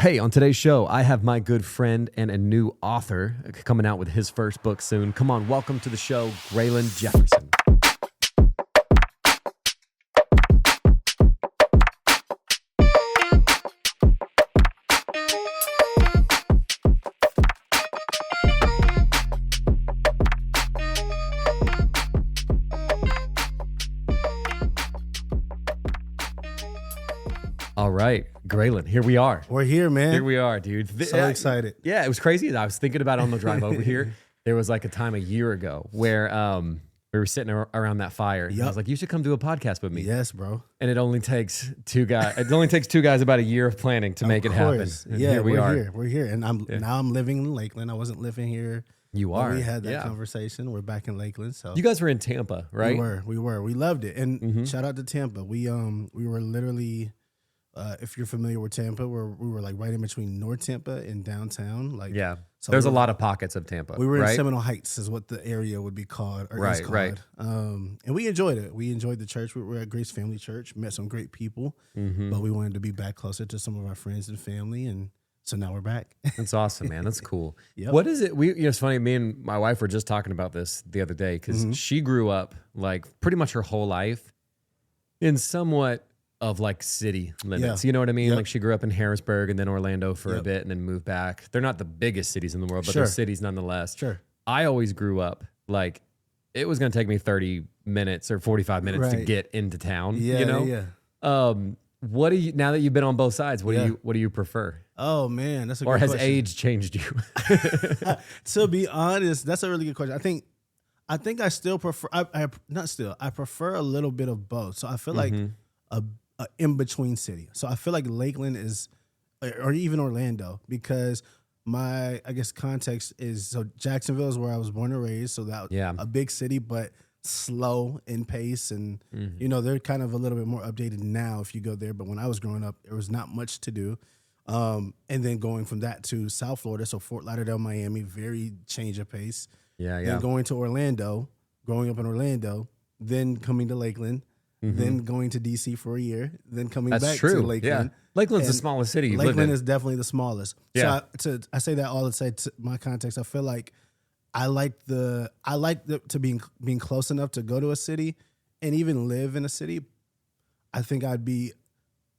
Hey, on today's show, I have my good friend and a new author coming out with his first book soon. Come on, welcome to the show, Graylon Jefferson. All right, Graylon, here we are. We're here, man. Here we are, dude. So excited. Yeah, it was crazy. I was thinking about it on the drive over here. There was like a time a year ago where we were sitting around that fire. And I was like, you should come do a podcast with me. Yes, bro. And it only takes two guys. It only takes two guys about a year of planning to make it happen. And yeah, here we are. Here. We're here, and now I'm living in Lakeland. I wasn't living here. You are. We had that conversation. We're back in Lakeland. So you guys were in Tampa, right? We were. We loved it. And shout out to Tampa. We were literally. If you're familiar with Tampa, we were like right in between North Tampa and downtown. Like, so there's a lot of pockets of Tampa. We were right? in Seminole Heights, is what the area would be called, or is called. Right. And we enjoyed it. We enjoyed the church. We were at Grace Family Church, met some great people, but we wanted to be back closer to some of our friends and family, and so now we're back. That's awesome, man. That's cool. Yep. What is it? It's funny. Me and my wife were just talking about this the other day because she grew up like pretty much her whole life in somewhat of like city limits. You know what I mean? Like she grew up in Harrisburg and then Orlando for a bit and then moved back. They're not the biggest cities in the world, but they're cities nonetheless. Sure. I always grew up like it was going to take me 30 minutes or 45 minutes to get into town. Yeah, you know? What do you, now that you've been on both sides, what do you prefer? Oh man, that's a good question. Or has question. age changed you? To be honest, that's a really good question. I think I still prefer, I prefer a little bit of both. So I feel like a in-between city. So I feel like Lakeland is, or even Orlando, because my, I guess, context is, so Jacksonville is where I was born and raised, so that a big city, but slow in pace, and you know, they're kind of a little bit more updated now if you go there, but when I was growing up, there was not much to do. And then going from that to South Florida, so Fort Lauderdale, Miami, very change of pace. Then going to Orlando, growing up in Orlando, then coming to Lakeland, then going to DC for a year, then coming back to Lakeland. Yeah. Lakeland's the smallest city you live in. Lakeland is definitely the smallest. Yeah. So I say that all to say, to my context, I feel like I like to being close enough to go to a city and even live in a city. I think I'd be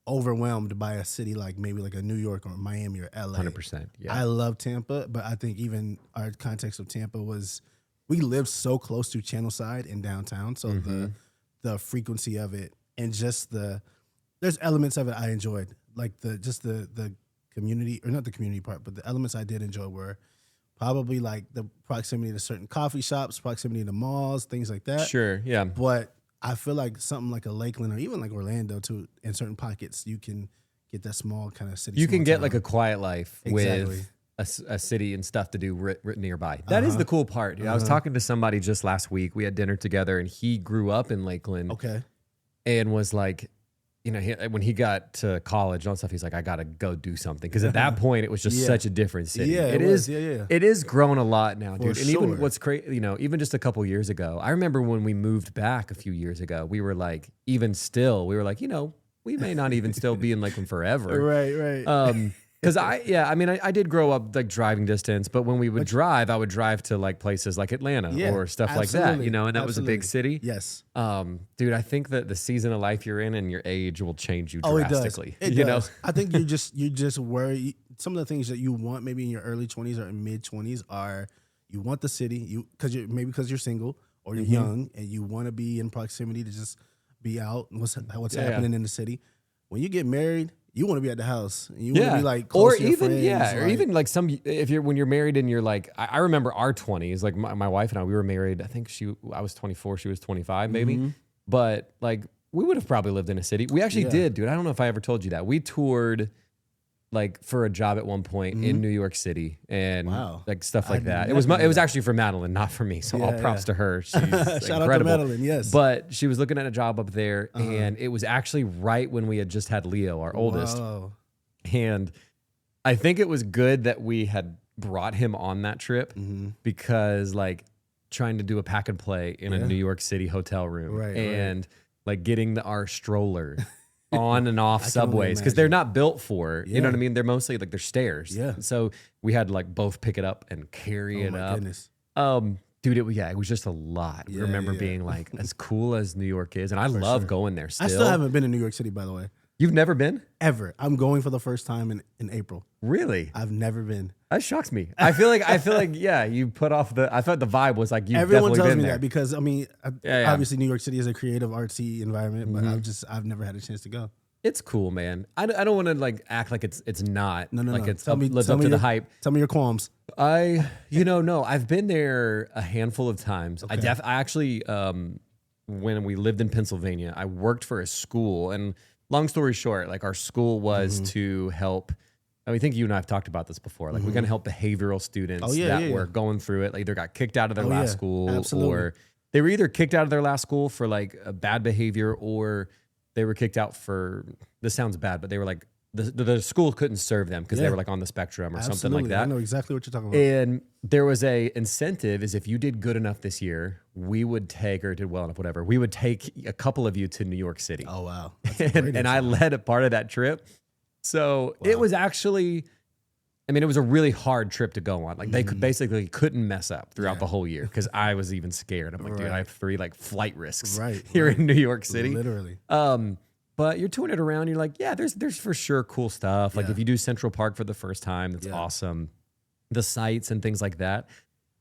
overwhelmed by a city like maybe like a New York or Miami or LA. 100%. Yeah. I love Tampa, but I think even our context of Tampa was we lived so close to Channelside and downtown, so the frequency of it and just there's elements of it I enjoyed, like the community, or not the community part, but the elements I did enjoy were probably like the proximity to certain coffee shops, proximity to malls, things like that. Sure, yeah. But I feel like something like a Lakeland or even like Orlando too, in certain pockets, you can get that small kind of city. You can get like a quiet life Exactly. with a city and stuff to do written nearby. That is the cool part. I was talking to somebody just last week. We had dinner together, and he grew up in Lakeland. Okay. And was like, you know, when he got to college and all that stuff, he's like, I got to go do something. Because at that point, it was just such a different city. Yeah, it is grown a lot now, dude. And even what's crazy, you know, even just a couple years ago, I remember when we moved back a few years ago, we were like, even still, we were like, you know, we may not even still be in Lakeland forever. Right. Because I did grow up like driving distance, but when we would drive, I would drive to like places like Atlanta or stuff like that, you know, and that was a big city. Yes. Dude, I think that the season of life you're in and your age will change you drastically. It does. I think you just worry. Some of the things that you want maybe in your early 20s or mid 20s are you want the city, because you're single or you're young and you want to be in proximity to just be out and what's happening in the city. When you get married, you want to be at the house. You want to be like close to your friends, or even like when you're married and you're like, I remember our 20s, like my wife and I, we were married. I think I was 24, she was 25 maybe. But like we would have probably lived in a city. We actually did, dude. I don't know if I ever told you that. We toured like for a job at one point in New York City and like stuff like that. It was actually for Madeline, not for me. So all props to her. She's Shout incredible. out to Madeline, yes. But she was looking at a job up there and it was actually right when we had just had Leo, our oldest. And I think it was good that we had brought him on that trip because like trying to do a pack and play in a New York City hotel room and like getting our stroller on and off subways because they're not built for, you know what I mean? They're mostly like they're stairs. Yeah. So we had to like both pick it up and carry it up. Goodness. Dude, it was just a lot. I remember being like, as cool as New York is, and I love going there still. I still haven't been to New York City, by the way. You've never been? Ever. I'm going for the first time in April. Really? I've never been. That shocks me. I feel like, yeah, you put off I thought the vibe was like, everyone tells me there. that because, I mean, obviously New York City is a creative, artsy environment, but I've never had a chance to go. It's cool, man. I don't want to like act like it's not. No. Like it's lives up to the hype. Tell me your qualms. No, I've been there a handful of times. Okay. I actually, when we lived in Pennsylvania, I worked for a school, and long story short, like our school was to help. I think you and I have talked about this before. Like we're going to help behavioral students that were going through it. Like either got kicked out of their last school, or they were either kicked out of their last school for like a bad behavior, or they were kicked out for, this sounds bad, but they were like, the school couldn't serve them because they were like on the spectrum or something like that. I know exactly what you're talking about. And there was a incentive is if you did good enough this year, we would take, or did well enough, whatever, we would take a couple of you to New York City. Oh, wow. And I led a part of that trip. So it was actually, I mean, it was a really hard trip to go on. Like they basically couldn't mess up throughout the whole year because I was even scared. I'm like, dude, I have 3 like flight risks here in New York City. Literally. But you're touring it around. You're like, yeah, there's for sure cool stuff. Like if you do Central Park for the first time, that's awesome. The sights and things like that.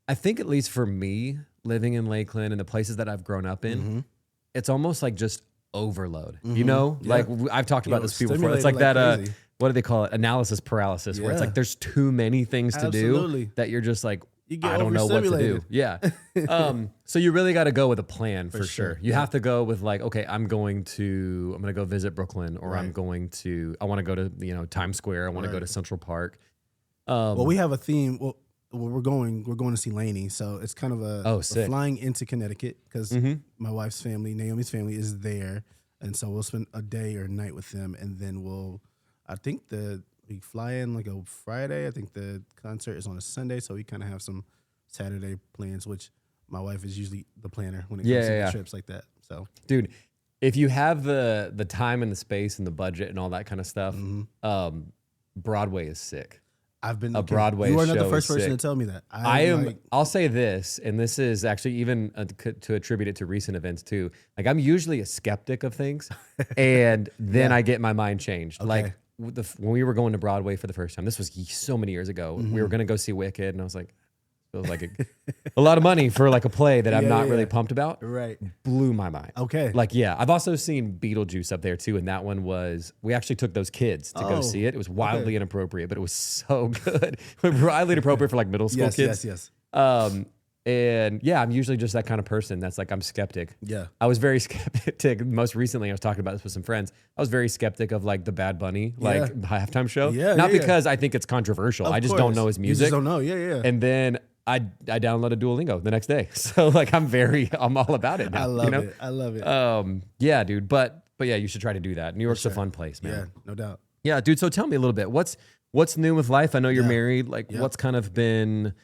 I think at least for me, living in Lakeland and the places that I've grown up in, it's almost like just overload. You know, like I've talked about this before. It's like that. Crazy. What do they call it? Analysis paralysis, where it's like there's too many things to do that you're just like, I don't know what to do. Yeah. So you really got to go with a plan for sure. You have to go with like, okay, I'm going to go visit Brooklyn, or I want to go to, Times Square. I want to go to Central Park. Well, we have a theme. Well, we're going to see Lainey. So it's kind of a flying into Connecticut because my wife's family, Naomi's family, is there. And so we'll spend a day or a night with them. And then we fly in like a Friday. I think the concert is on a Sunday, so we kind of have some Saturday plans, which my wife is usually the planner when it comes to trips like that. So, dude, if you have the time and the space and the budget and all that kind of stuff, Broadway is sick. I've been Broadway. You are not show the first person sick. to tell me that. I'll say this, and this is actually even to attribute it to recent events too. Like I'm usually a skeptic of things, and then I get my mind changed. Okay. Like when we were going to Broadway for the first time, this was so many years ago. We were going to go see Wicked, and I was like, it was like a lot of money for like a play that I'm not really pumped about. Right. Blew my mind. Okay. Like, I've also seen Beetlejuice up there too. And that one we actually took those kids to go see it. It was wildly inappropriate, but it was so good. Wildly inappropriate for like middle school kids. Yes. And I'm usually just that kind of person that's like, I'm skeptic. Yeah. I was very skeptic. Most recently, I was talking about this with some friends. I was very skeptic of like the Bad Bunny, like the halftime show. Yeah. Not because I think it's controversial. I just don't know his music. You just don't know. Yeah. And then I downloaded Duolingo the next day. So like I'm all about it now. I love it. Yeah, dude. But you should try to do that. New York's a fun place, man. Yeah, no doubt. Yeah, dude. So tell me a little bit. What's new with life? I know you're married. Like what's kind of been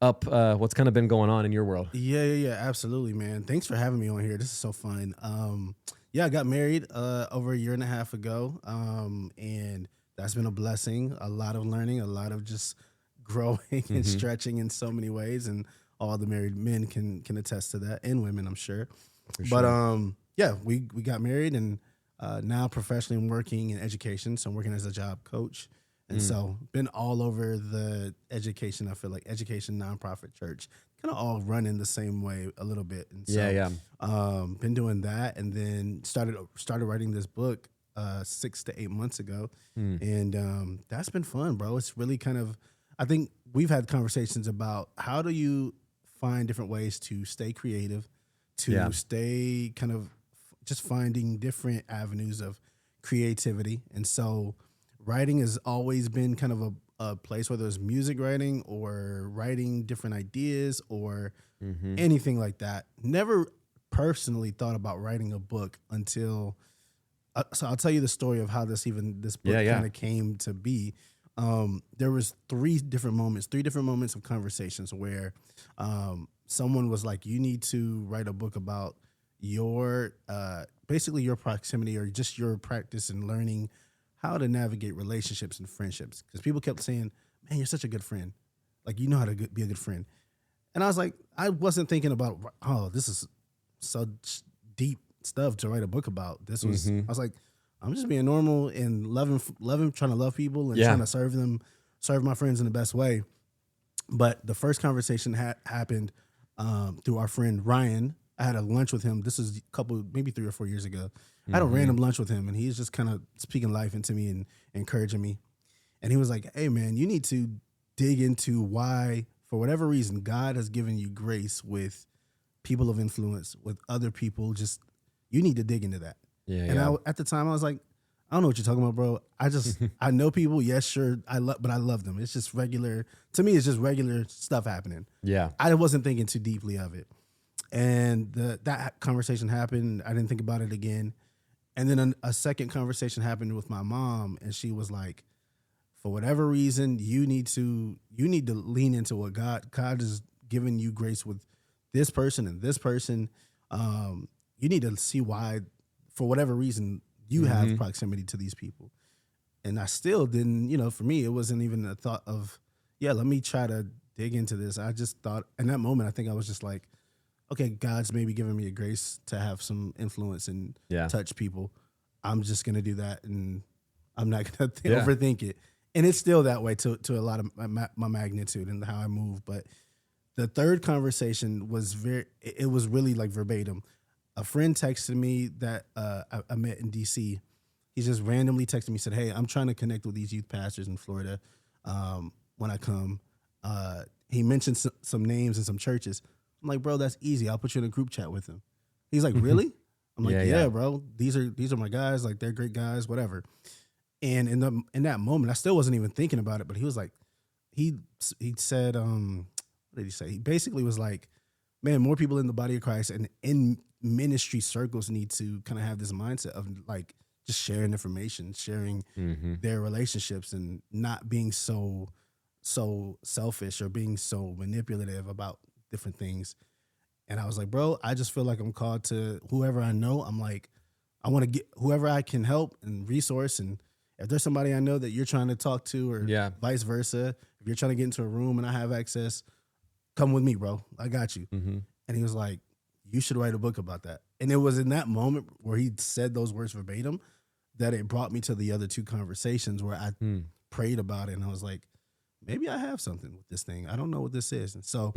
what's kind of been going on in your world? Yeah, absolutely, man. Thanks for having me on here. This is so fun. I got married over a year and a half ago. And that's been a blessing, a lot of learning, a lot of just growing and stretching in so many ways, and all the married men can attest to that, and women, I'm sure. But we got married, and now professionally I'm working in education, so I'm working as a job coach, and so been all over the education. I feel like education, nonprofit, church, kind of all run in the same way a little bit. And so, been doing that, and then started writing this book 6 to 8 months ago, and that's been fun, bro. It's really kind of, I think we've had conversations about how do you find different ways to stay creative, to stay kind of just finding different avenues of creativity. And so writing has always been kind of a place, whether it's music writing or writing different ideas or anything like that. Never personally thought about writing a book until, so I'll tell you the story of how this book kind of came to be. There was three different moments of conversations where someone was like, you need to write a book about your basically your proximity or just your practice and learning how to navigate relationships and friendships. Because people kept saying, "Man, you're such a good friend. Like you know how to be a good friend." And I was like, I wasn't thinking about, oh, this is so deep stuff to write a book about. This was, I was like, I'm just being normal and loving, trying to love people and trying to serve my friends in the best way. But the first conversation happened through our friend Ryan. I had a lunch with him. This is maybe 3 or 4 years ago. I had a random lunch with him, and he's just kind of speaking life into me and encouraging me. And he was like, "Hey, man, you need to dig into why, for whatever reason, God has given you grace with people of influence, with other people. Just you need to dig into that." And at the time, I was like, "I don't know what you're talking about, bro. I just I know people. Yes, sure, but I love them. It's just regular. To me, it's just regular stuff happening. Yeah, I wasn't thinking too deeply of it." And that conversation happened. I didn't think about it again. And then a second conversation happened with my mom, and she was like, "For whatever reason, you need to lean into what God has given you grace with this person and this person. You need to see why, for whatever reason, you have proximity to these people." And I still didn't, for me, it wasn't even a thought of, let me try to dig into this. I just thought in that moment, I think I was just like, okay, God's maybe giving me a grace to have some influence and touch people. I'm just going to do that, and I'm not going to overthink it. And it's still that way to a lot of my magnitude and how I move. But the third conversation was it was really like verbatim. A friend texted me that I met in D.C. He just randomly texted me, said, "Hey, I'm trying to connect with these youth pastors in Florida when I come." He mentioned some names and some churches. I'm like, "Bro, that's easy. I'll put you in a group chat with them." He's like, "Really?" I'm like, yeah, bro. These are my guys. Like, they're great guys, whatever. And in that moment, I still wasn't even thinking about it. But he was like, he said, what did he say? He basically was like, "Man, more people in the body of Christ and in ministry circles need to kind of have this mindset of like just sharing information, sharing their relationships, and not being so selfish or being so manipulative about different things." And I was like, "Bro, I just feel like I'm called to whoever I know. I'm like, I want to get whoever I can help and resource. And if there's somebody I know that you're trying to talk to, or vice versa, if you're trying to get into a room and I have access, come with me, bro. I got you." And he was like, "You should write a book about that." And it was in that moment where he said those words verbatim that it brought me to the other two conversations where I prayed about it. And I was like, maybe I have something with this thing. I don't know what this is. And so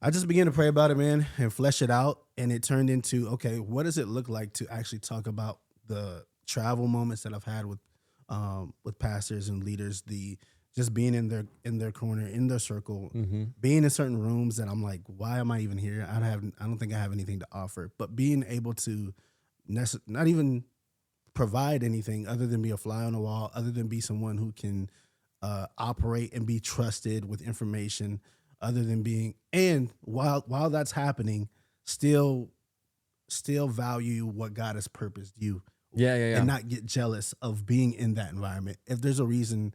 I just began to pray about it, man, and flesh it out. And it turned into, okay, what does it look like to actually talk about the travel moments that I've had with pastors and leaders, the just being in their corner, in their circle, being in certain rooms that I'm like, why am I even here? I don't think I have anything to offer. But being able to not even provide anything other than be a fly on the wall, other than be someone who can operate and be trusted with information, other than being, and while that's happening, still value what God has purposed you. And not get jealous of being in that environment. If there's a reason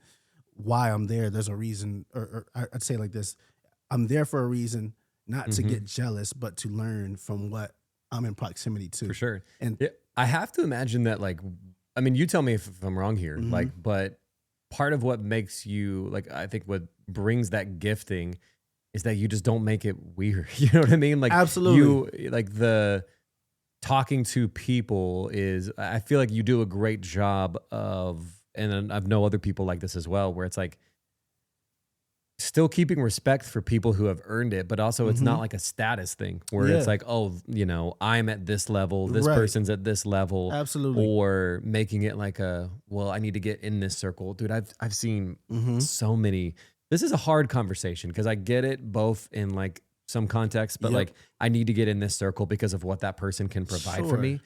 why I'm there, there's a reason, or I'd say like this, I'm there for a reason, not to get jealous, but to learn from what I'm in proximity to. For sure. And I have to imagine that, like, I mean, you tell me if I'm wrong here, like, but part of what makes you, like, I think what brings that gifting is that you just don't make it weird. You know what I mean? Like, absolutely. You, like, the talking to people is, I feel like you do a great job of, and I've known other people like this as well, where it's like still keeping respect for people who have earned it, but also it's not like a status thing where it's like, oh, you know, I'm at this level, this person's at this level. Absolutely. Or making it like well, I need to get in this circle. Dude, I've seen so many. This is a hard conversation because I get it both in like some context, but like I need to get in this circle because of what that person can provide for me.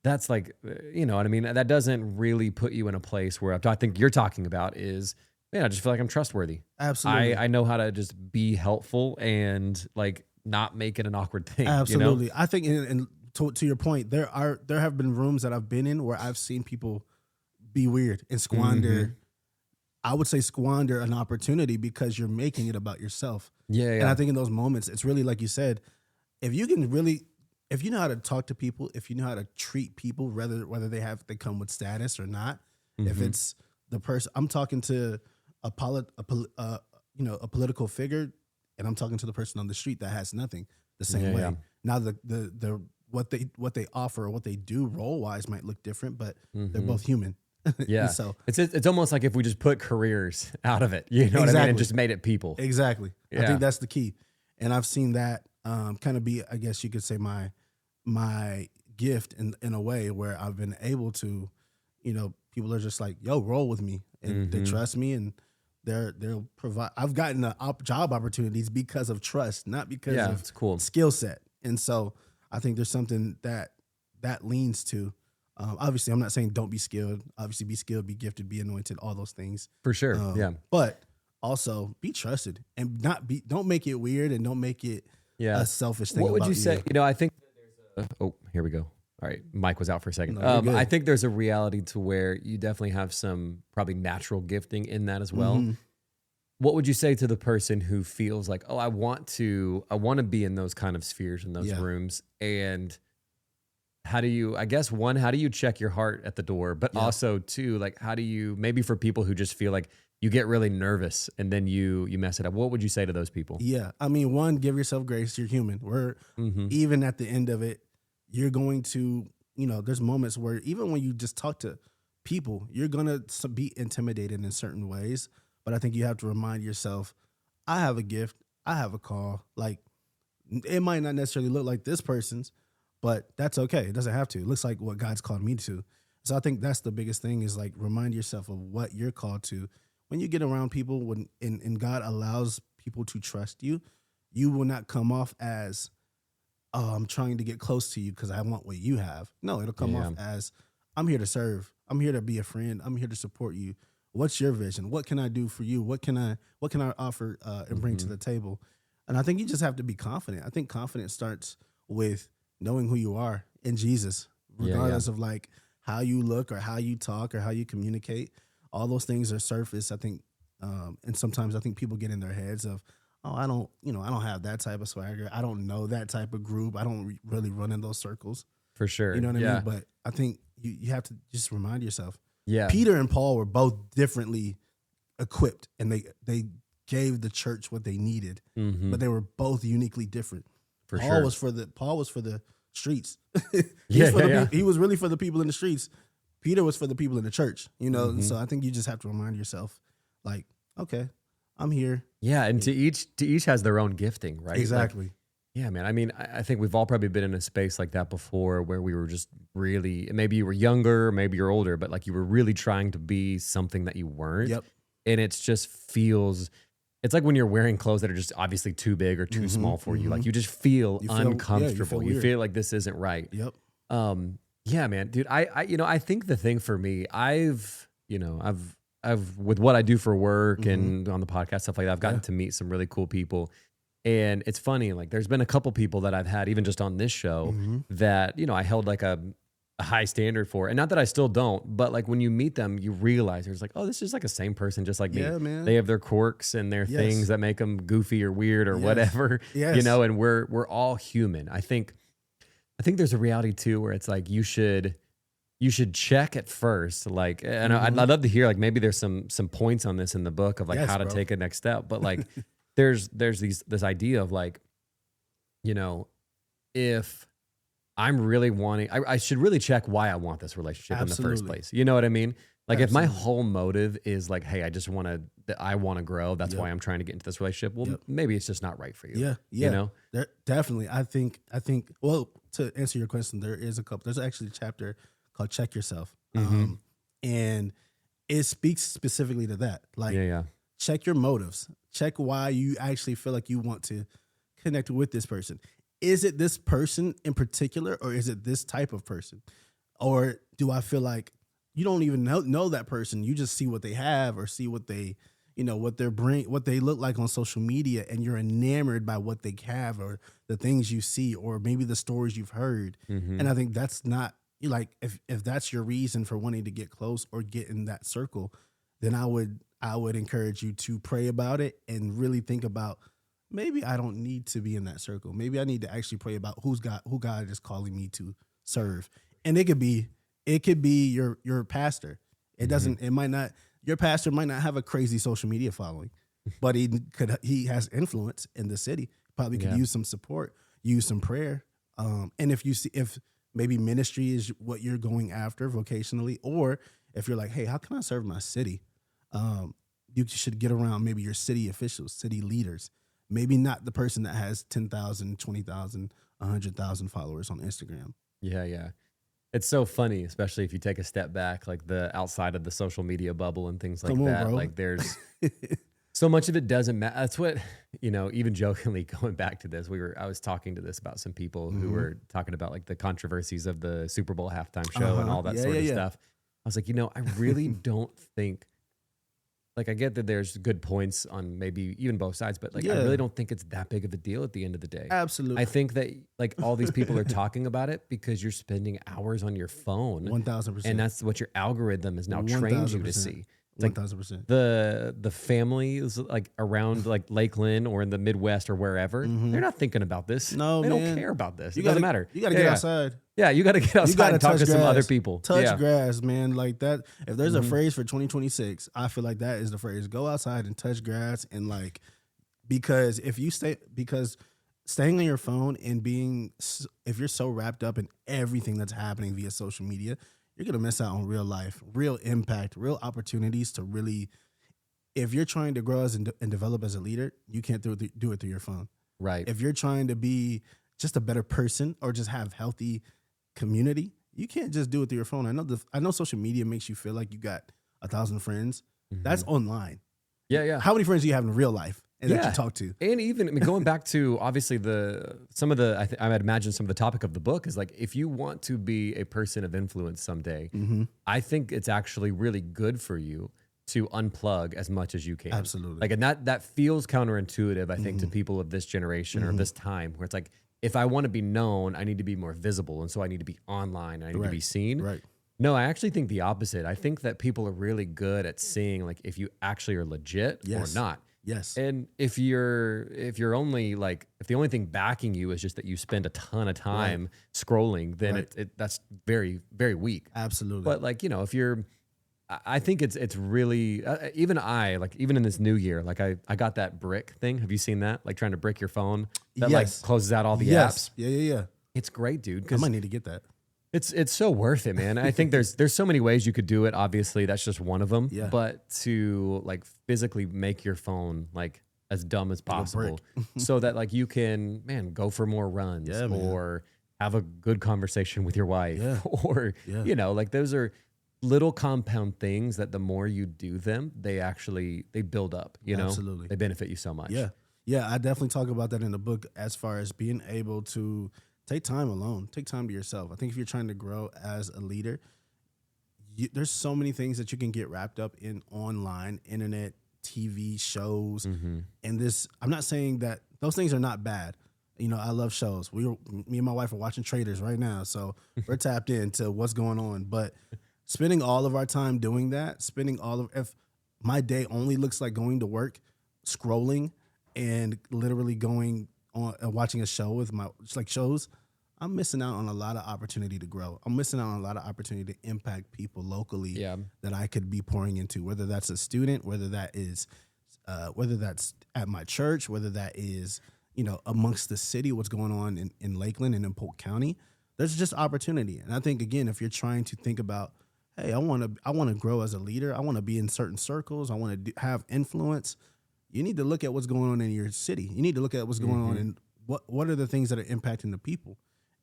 That's like, you know what I mean? That doesn't really put you in a place where I think you're talking about is, man, I just feel like I'm trustworthy. Absolutely. I know how to just be helpful and like not make it an awkward thing. Absolutely. You know? I think, and to your point, there have been rooms that I've been in where I've seen people be weird and squander. I would say squander an opportunity because you're making it about yourself. And I think in those moments, it's really like you said, if you can really if you know how to talk to people, if you know how to treat people, whether they come with status or not, if it's the person I'm talking to a political figure, and I'm talking to the person on the street that has nothing, the same way. Yeah. Now the what they offer or what they do role wise might look different, but they're both human. Yeah. So it's almost like if we just put careers out of it, you know what I mean, and just made it people. Exactly. Yeah. I think that's the key. And I've seen that kind of be, I guess you could say, my gift in a way where I've been able to, people are just like, yo, roll with me, and they trust me, and they'll provide. I've gotten job opportunities because of trust, not because of skill set. And so I think there's something that leans to. Obviously, I'm not saying don't be skilled. Obviously, be skilled, be gifted, be anointed, all those things. For sure, yeah. But also be trusted, and don't make it weird, and don't make it a selfish thing. What would you say? I think there's here we go. All right, Mike was out for a second. No, I think there's a reality to where you definitely have some probably natural gifting in that as well. What would you say to the person who feels like, I want to be in those kind of spheres, in those rooms? And how do you, I guess, one, how do you check your heart at the door? But also, two, like, how do you, maybe for people who just feel like you get really nervous and then you mess it up, what would you say to those people? Yeah. I mean, one, give yourself grace. You're human. We're even at the end of it, you're going to, there's moments where even when you just talk to people, you're going to be intimidated in certain ways. But I think you have to remind yourself, I have a gift. I have a call. Like, it might not necessarily look like this person's, but that's okay. It doesn't have to. It looks like what God's called me to. So I think that's the biggest thing, is like, remind yourself of what you're called to. When you get around people, and God allows people to trust you, you will not come off as, I'm trying to get close to you because I want what you have. No, it'll come off as, I'm here to serve. I'm here to be a friend. I'm here to support you. What's your vision? What can I do for you? What can I offer and bring to the table? And I think you just have to be confident. I think confidence starts with knowing who you are in Jesus, regardless of like how you look or how you talk or how you communicate. All those things are surface, I think. And sometimes I think people get in their heads of, I don't have that type of swagger. I don't know that type of group. I don't really run in those circles. For sure. You know what I mean? But I think you have to just remind yourself. Yeah. Peter and Paul were both differently equipped, and they gave the church what they needed, but they were both uniquely different. Paul was for the streets. He was really for the people in the streets. Peter was for the people in the church, And so I think you just have to remind yourself, like, okay, I'm here. Yeah, and to each has their own gifting, right? Exactly. Like, yeah, man. I mean, I think we've all probably been in a space like that before, where we were just really, maybe you were younger, maybe you're older, but like you were really trying to be something that you weren't. Yep. And it just feels, it's like when you're wearing clothes that are just obviously too big or too small for you. Like you just feel uncomfortable. You feel like this isn't right. Yep. Yeah, man, dude. I think the thing for me, I've with what I do for work and on the podcast, stuff like that, I've gotten to meet some really cool people. And it's funny, like there's been a couple people that I've had, even just on this show, that, I held like a high standard for. And not that I still don't, but like when you meet them, you realize there's like, this is like a same person just like me. Yeah, man. They have their quirks and their things that make them goofy or weird or whatever, and we're all human. I think there's a reality too, where it's like you should check at first, like, and I'd love to hear, like, maybe there's some points on this in the book of like how to take a next step, but like there's this idea of like, if I'm really wanting, I should really check why I want this relationship in the first place. You know what I mean? Like if my whole motive is like, hey, I want to grow, that's why I'm trying to get into this relationship. Well, maybe it's just not right for you. Yeah. Definitely. I think, well, to answer your question, there's actually a chapter called Check Yourself. And it speaks specifically to that. Like, check your motives. Check why you actually feel like you want to connect with this person. Is it this person in particular, or is it this type of person? Or do I feel like you don't even know that person? You just see what they have, or see what they, what they look like on social media, and you're enamored by what they have, or the things you see, or maybe the stories you've heard. And I think that's not, like, if that's your reason for wanting to get close or get in that circle, then I would encourage you to pray about it and really think about, maybe I don't need to be in that circle. Maybe I need to actually pray about who God is calling me to serve. And it could be your pastor. It doesn't, it might not, your pastor might not have a crazy social media following, but he has influence in the city. Probably could use some support, use some prayer. And if maybe ministry is what you're going after vocationally, or if you're like, hey, how can I serve my city? You should get around maybe your city officials, city leaders, maybe not the person that has 10,000, 20,000, 100,000 followers on Instagram. Yeah, yeah. It's so funny, especially if you take a step back, like the outside of the social media bubble and things like that. Bro. Like there's so much of it doesn't matter. That's what, even jokingly going back to this, I was talking to this about some people who were talking about like the controversies of the Super Bowl halftime show and all that sort of stuff. I was like, I really don't think, like, I get that there's good points on maybe even both sides, but like, I really don't think it's that big of a deal at the end of the day. Absolutely. I think that like all these people are talking about it because you're spending hours on your phone. 1,000%. And that's what your algorithm has now trained you to see. Like 1,000%. The families like around like Lakeland or in the Midwest or wherever, they're not thinking about this. No, they man. don't care about this. It doesn't matter. You got to get outside. Yeah, you got to get outside and talk to some other people. Touch grass, man. Like that. If there's a phrase for 2026, I feel like that is the phrase. Go outside and touch grass, and like, because staying on your phone and if you're so wrapped up in everything that's happening via social media, you're going to miss out on real life, real impact, real opportunities to really, if you're trying to grow and develop as a leader, you can't do it through your phone. Right. If you're trying to be just a better person or just have healthy community, you can't just do it through your phone. I know social media makes you feel like you got 1,000 friends. That's online. Yeah, yeah. How many friends do you have in real life and that you talk to? And even going back to obviously I would imagine some of the topic of the book is like, if you want to be a person of influence someday, I think it's actually really good for you to unplug as much as you can. Absolutely. Like, and that feels counterintuitive, I think, to people of this generation or this time, where it's like, if I want to be known, I need to be more visible. And so I need to be online. I need to be seen. Right. No, I actually think the opposite. I think that people are really good at seeing like if you actually are legit or not. Yes. And if you're only like, if the only thing backing you is just that you spend a ton of time scrolling, then that's very, very weak. Absolutely. But like, if you're, I think it's really, even in this new year, like I got that brick thing. Have you seen that? Like trying to brick your phone that like closes out all the apps. Yeah. It's great, dude. I might need to get that. It's so worth it, man. I think there's so many ways you could do it. Obviously, that's just one of them. Yeah. But to like physically make your phone like as dumb as possible, so that like you can, go for more runs or have a good conversation with your wife, or like those are little compound things that the more you do them, they build up. Absolutely. They benefit you so much. Yeah. I definitely talk about that in the book as far as being able to take time alone, take time to yourself. I think if you're trying to grow as a leader, there's so many things that you can get wrapped up in online, internet, TV shows. And I'm not saying that those things are not bad. I love shows. Me and my wife are watching Traders right now, so we're tapped into what's going on. But spending all of our time doing that, if my day only looks like going to work, scrolling, and literally going on watching a show with shows, I'm missing out on a lot of opportunity to grow. I'm missing out on a lot of opportunity to impact people locally that I could be pouring into, whether that's a student, whether that's at my church, whether that is, amongst the city, what's going on in Lakeland and in Polk County. There's just opportunity. And I think, again, if you're trying to think about, hey, I want to grow as a leader, I want to be in certain circles, I want to have influence, you need to look at what's going on in your city. You need to look at what's going on and what are the things that are impacting the people.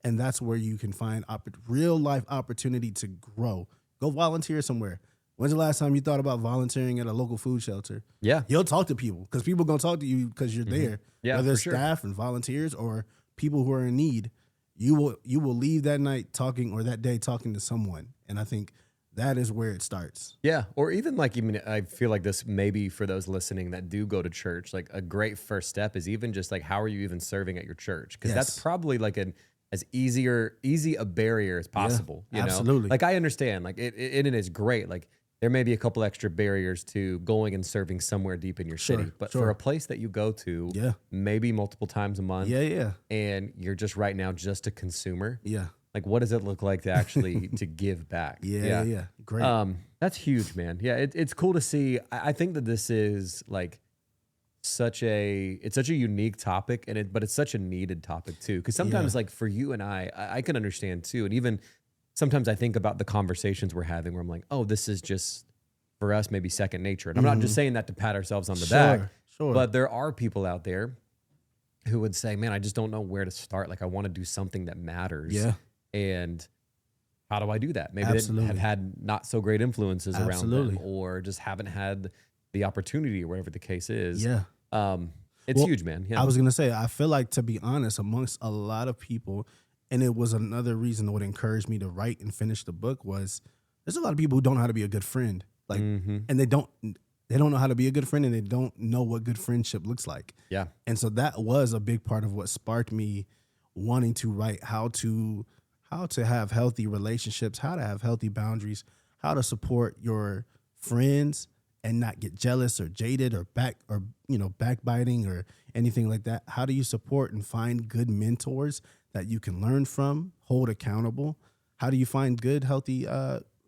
And that's where you can find real life opportunity to grow. Go volunteer somewhere. When's the last time you thought about volunteering at a local food shelter? Yeah. You'll talk to people because people are going to talk to you because you're there. Yeah, whether it's staff and volunteers or people who are in need, you will leave that night talking or that day talking to someone. And I think that is where it starts. Yeah. Or even I feel like this maybe for those listening that do go to church, like a great first step is even just like, how are you even serving at your church? Because that's probably like as easy a barrier as possible. You know? Absolutely. Like I understand, like it is great. Like there may be a couple extra barriers to going and serving somewhere deep in your city. But for a place that you go to maybe multiple times a month, and you're just right now just a consumer, like what does it look like to actually to give back? Great. That's huge, man. Yeah, it's cool to see. I think that this is like such a unique topic, but it's such a needed topic too. Because sometimes, like for you and I can understand too, and even sometimes I think about the conversations we're having where I'm like, oh, this is just for us maybe second nature. And I'm not just saying that to pat ourselves on the back, but there are people out there who would say, man, I just don't know where to start. Like I want to do something that matters. Yeah. And how do I do that? Maybe they have had not so great influences around them, or just haven't had the opportunity or whatever the case is. Yeah. It's huge, man. Yeah. I was going to say, I feel like, to be honest, amongst a lot of people, and it was another reason that would encourage me to write and finish the book, was there's a lot of people who don't know how to be a good friend. Like, and they don't know how to be a good friend, and they don't know what good friendship looks like. Yeah. And so that was a big part of what sparked me wanting to write how to have healthy relationships, how to have healthy boundaries, how to support your friends and not get jealous or jaded or backbiting or anything like that. How do you support and find good mentors that you can learn from, hold accountable? How do you find good, healthy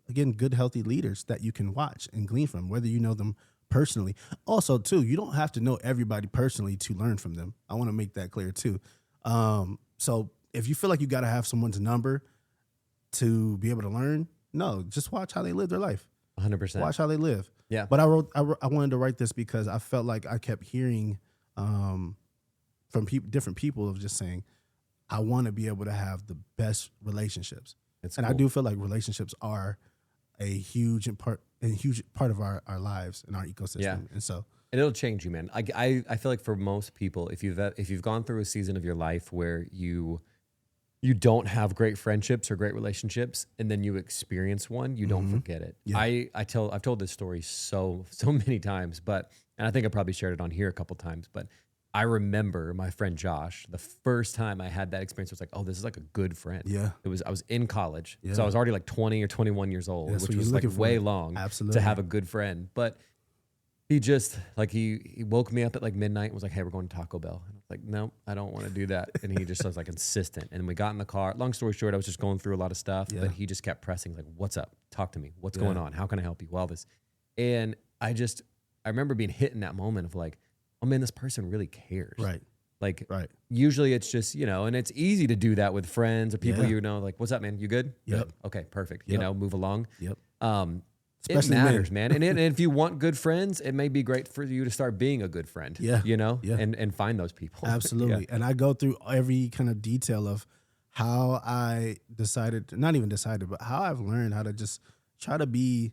leaders that you can watch and glean from, whether you know them personally? Also, too, you don't have to know everybody personally to learn from them. I want to make that clear, too. So if you feel like you got to have someone's number to be able to learn, no, just watch how they live their life. 100%. Watch how they live. Yeah. But I wanted to write this because I felt like I kept hearing from different people of just saying, I want to be able to have the best relationships. I do feel like relationships are a huge part of our lives and our ecosystem. Yeah. And it'll change you, man. I feel like for most people, if you've gone through a season of your life where you don't have great friendships or great relationships, and then you experience one, you don't forget it. Yeah. I've told this story so many times, and I think I probably shared it on here a couple times, but I remember my friend Josh, the first time I had that experience, was like, oh, this is like a good friend. Yeah. I was in college. Yeah. So I was already like 20 or 21 years old, which was like way long to have a good friend. But he just like, he woke me up at like midnight and was like, hey, we're going to Taco Bell. And I was like, no, I don't want to do that. And he just was like insistent. And we got in the car. Long story short, I was just going through a lot of stuff, but he just kept pressing like, what's up? Talk to me. What's going on? How can I help you? All this. And I remember being hit in that moment of like, oh man, this person really cares. Right. Like usually it's just, and it's easy to do that with friends or people, like, what's up, man? You good? Yep. Good. Okay, perfect. Move along. Yep. Especially it matters, man. And if you want good friends, it may be great for you to start being a good friend. Yeah. And find those people. Absolutely. And I go through every kind of detail of how I how I've learned how to just try to be,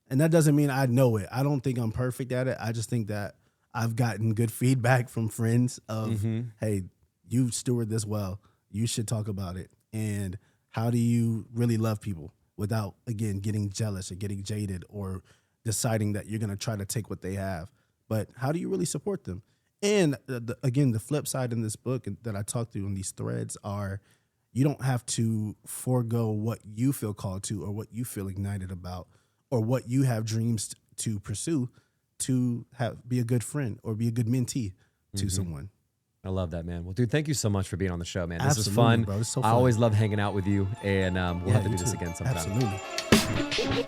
and that doesn't mean I know it. I don't think I'm perfect at it. I just think that I've gotten good feedback from friends of, hey, you steward this well. You should talk about it. And how do you really love people without, again, getting jealous or getting jaded or deciding that you're going to try to take what they have? But how do you really support them? And again, the flip side in this book that I talked through in these threads are, you don't have to forego what you feel called to or what you feel ignited about or what you have dreams to pursue to be a good friend or be a good mentee to someone. I love that, man. Well, dude, thank you so much for being on the show, man. This Absolutely, was fun. Bro. This is so fun. I always love hanging out with you, and we'll have to do this again sometime. Absolutely.